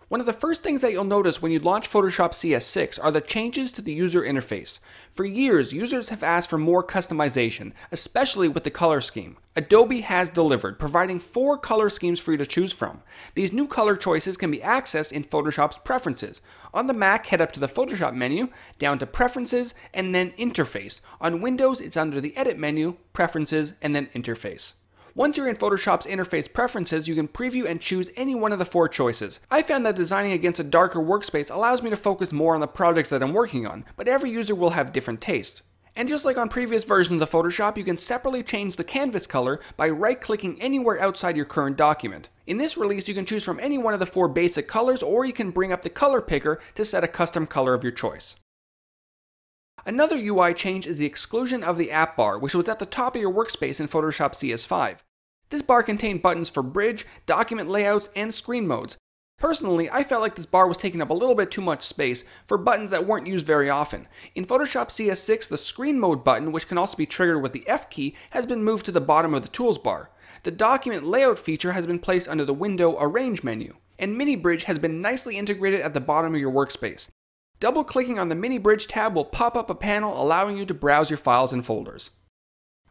One of the first things that you'll notice when you launch Photoshop CS6 are the changes to the user interface. For years, users have asked for more customization, especially with the color scheme. Adobe has delivered, providing 4 color schemes for you to choose from. These new color choices can be accessed in Photoshop's Preferences. On the Mac, head up to the Photoshop menu, down to Preferences, and then Interface. On Windows, it's under the Edit menu, Preferences, and then Interface. Once you're in Photoshop's interface preferences, you can preview and choose any one of the 4 choices. I found that designing against a darker workspace allows me to focus more on the projects that I'm working on, but every user will have different taste. And just like on previous versions of Photoshop, you can separately change the canvas color by right-clicking anywhere outside your current document. In this release, you can choose from any one of the 4 basic colors, or you can bring up the color picker to set a custom color of your choice. Another UI change is the exclusion of the app bar, which was at the top of your workspace in Photoshop CS5. This bar contained buttons for bridge, document layouts, and screen modes. Personally, I felt like this bar was taking up a little bit too much space for buttons that weren't used very often. In Photoshop CS6, the screen mode button, which can also be triggered with the F key, has been moved to the bottom of the tools bar. The document layout feature has been placed under the window Arrange menu, and Mini Bridge has been nicely integrated at the bottom of your workspace. Double-clicking on the Mini Bridge tab will pop up a panel allowing you to browse your files and folders.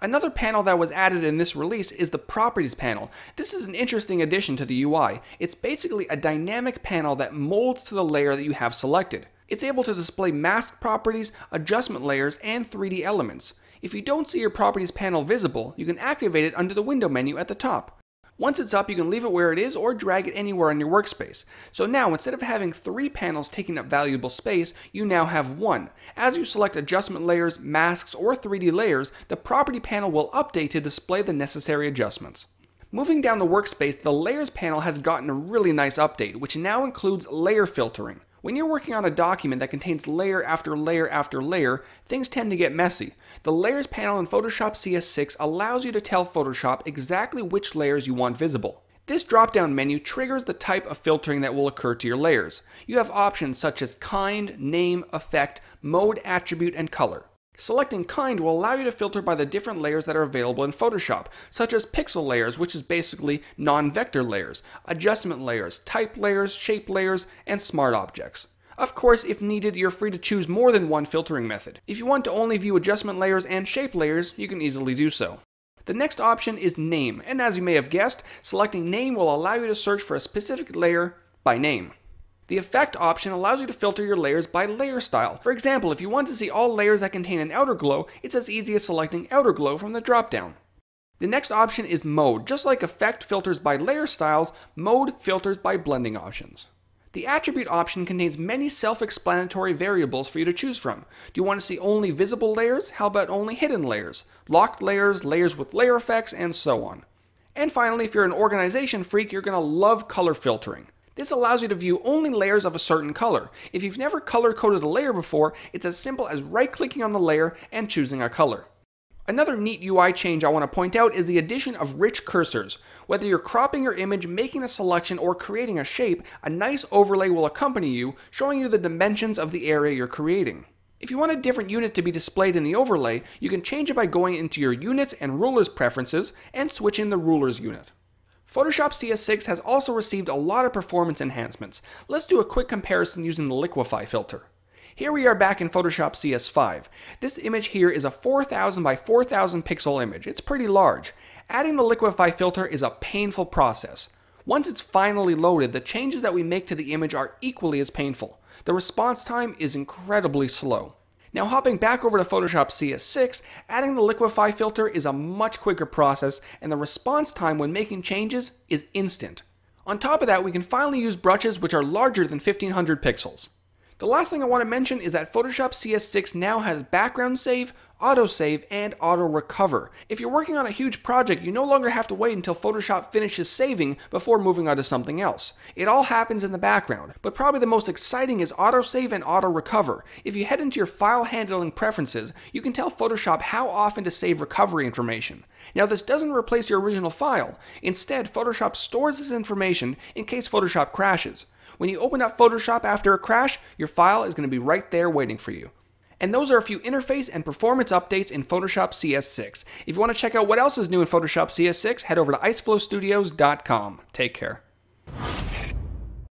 Another panel that was added in this release is the Properties panel. This is an interesting addition to the UI. It's basically a dynamic panel that molds to the layer that you have selected. It's able to display mask properties, adjustment layers, and 3D elements. If you don't see your Properties panel visible, you can activate it under the Window menu at the top. Once it's up, you can leave it where it is or drag it anywhere on your workspace. So now, instead of having 3 panels taking up valuable space, you now have 1. As you select adjustment layers, masks, or 3D layers, the property panel will update to display the necessary adjustments. Moving down the workspace, the Layers panel has gotten a really nice update, which now includes layer filtering. When you're working on a document that contains layer after layer after layer, things tend to get messy. The Layers panel in Photoshop CS6 allows you to tell Photoshop exactly which layers you want visible. This drop-down menu triggers the type of filtering that will occur to your layers. You have options such as kind, name, effect, mode, attribute, and color. Selecting kind will allow you to filter by the different layers that are available in Photoshop, such as pixel layers, which is basically non-vector layers, adjustment layers, type layers, shape layers, and smart objects. Of course, if needed, you're free to choose more than one filtering method. If you want to only view adjustment layers and shape layers, you can easily do so. The next option is name, and as you may have guessed, selecting name will allow you to search for a specific layer by name. The Effect option allows you to filter your layers by layer style. For example, if you want to see all layers that contain an outer glow, it's as easy as selecting outer glow from the drop-down. The next option is Mode. Just like Effect filters by layer styles, Mode filters by blending options. The Attribute option contains many self-explanatory variables for you to choose from. Do you want to see only visible layers? How about only hidden layers? Locked layers, layers with layer effects, and so on. And finally, if you're an organization freak, you're going to love color filtering. This allows you to view only layers of a certain color. If you've never color-coded a layer before, it's as simple as right-clicking on the layer and choosing a color. Another neat UI change I want to point out is the addition of rich cursors. Whether you're cropping your image, making a selection, or creating a shape, a nice overlay will accompany you, showing you the dimensions of the area you're creating. If you want a different unit to be displayed in the overlay, you can change it by going into your Units and Rulers preferences and switching the Rulers unit. Photoshop CS6 has also received a lot of performance enhancements. Let's do a quick comparison using the Liquify filter. Here we are back in Photoshop CS5. This image here is a 4000 by 4000 pixel image. It's pretty large. Adding the Liquify filter is a painful process. Once it's finally loaded, the changes that we make to the image are equally as painful. The response time is incredibly slow. Now hopping back over to Photoshop CS6, adding the Liquify filter is a much quicker process, and the response time when making changes is instant. On top of that, we can finally use brushes which are larger than 1500 pixels. The last thing I want to mention is that Photoshop CS6 now has background save, autosave, and auto recover. If you're working on a huge project, you no longer have to wait until Photoshop finishes saving before moving on to something else. It all happens in the background, but probably the most exciting is autosave and auto recover. If you head into your file handling preferences, you can tell Photoshop how often to save recovery information. Now this doesn't replace your original file. Instead, Photoshop stores this information in case Photoshop crashes. When you open up Photoshop after a crash, your file is going to be right there waiting for you. And those are a few interface and performance updates in Photoshop CS6. If you want to check out what else is new in Photoshop CS6, head over to iceflowstudios.com. Take care.